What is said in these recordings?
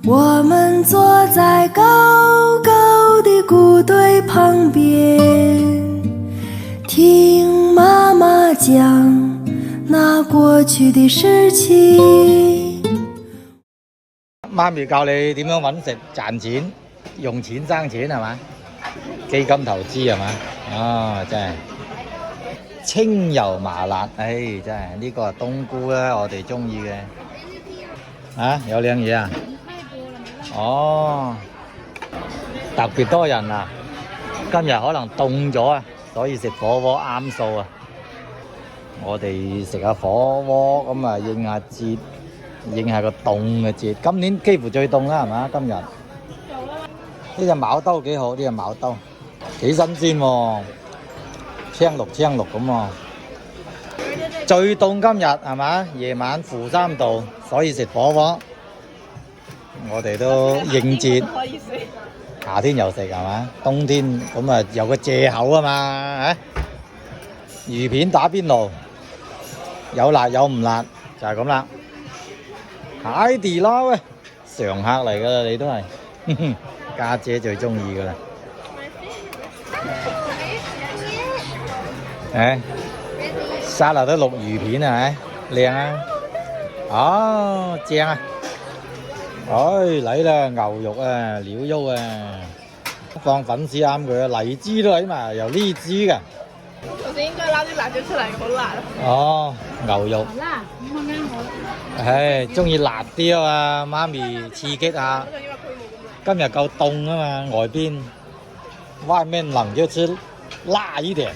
我們坐在高高的谷堆旁邊，聽媽媽講那過去的事情。媽咪教你點樣揾食賺錢，用錢生錢係嘛？基金投資係嘛？啊，真係清油麻辣，唉，真係呢個係冬菇啦，我哋中意嘅。啊，有靚嘢啊！哦，特別多人啊！今日可能凍咗啊，所以食火鍋啱數啊！我哋食下火鍋咁啊，應下節，應下個凍嘅節。今年幾乎最凍啦，係嘛？今日呢隻毛兜幾好，呢隻毛兜幾新鮮喎，青綠青綠咁喎。最凍今日係嘛？夜晚-3度，所以食火鍋。我哋都應節，夏天又食係嘛？冬天咁啊有個藉口啊嘛，魚片打邊爐，有辣有唔辣就係咁啦。海底撈啊，常客嚟㗎啦，你都係，家姐最中意㗎啦。沙律都淥魚片啊，靚啊，哦正啊！唉，嚟啦，牛肉啊，料喐啊，放粉絲啱佢啊，荔枝都喺埋，有荔枝㗎。頭先應該撈啲辣椒出嚟，好辣啊！哦，牛肉。好辣，咁啊啱我。唉，中意辣啲啊嘛，媽咪刺激下。今日夠凍啊嘛，外邊，外面冷就吃辣一點。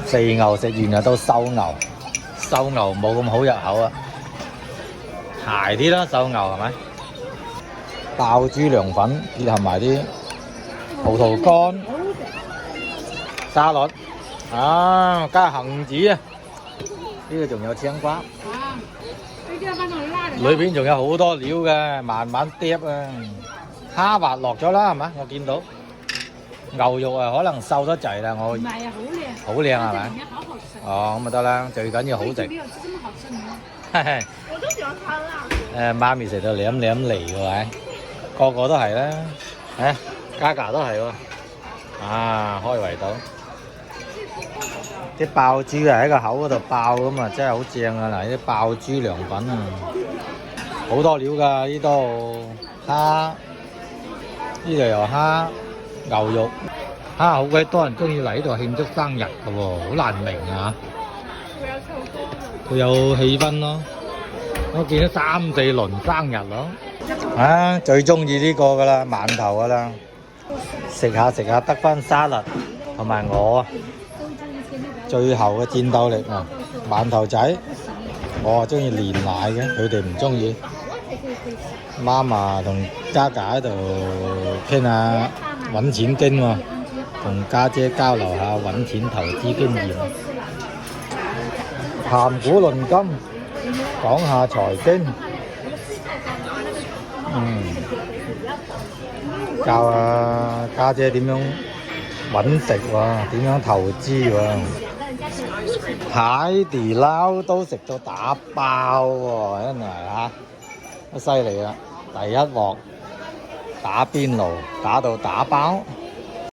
肥牛食完就到瘦牛，瘦牛冇咁好入口啊。柴啲啦，瘦牛係咪？爆豬涼粉結合埋啲葡萄乾、沙律，啊加杏子啊，呢個仲有青瓜，裏邊仲有好多料嘅，慢慢嗒啊。蝦滑落咗啦係嘛？我見到牛肉啊，可能瘦得滯啦，我唔係啊，好靚，好靚係咪？哦，咁咪得啦，最緊要好食。我都喜歡吃辣。媽咪食到舐舐脷喎，個個都係啦。嘉嘉都係喎。啊，開胃到。啲爆豬啊喺個口嗰度爆咁啊，真係好正啊！嗱，啲爆豬涼粉啊，好多料㗎，呢度蝦，呢度又蝦，牛肉，蝦好鬼多人中意嚟呢度慶祝生日㗎喎，好難明啊！佢有氣氛咯。我見咗3、4輪生日咯，最中意呢個噶啦，饅頭噶啦，食下食下得翻沙律，同埋我最後嘅戰鬥力啊，饅頭仔，我啊中意連奶嘅，佢哋唔中意。媽媽同嘉嘉喺度傾下揾錢經喎，同家姐交流下揾錢投資經驗，談古論今。講下財經，教下家姐點樣揾食喎，點樣投資喎。海底撈都食到打包喎，真係嚇，都犀利啦！第一鑊打邊爐打到打包。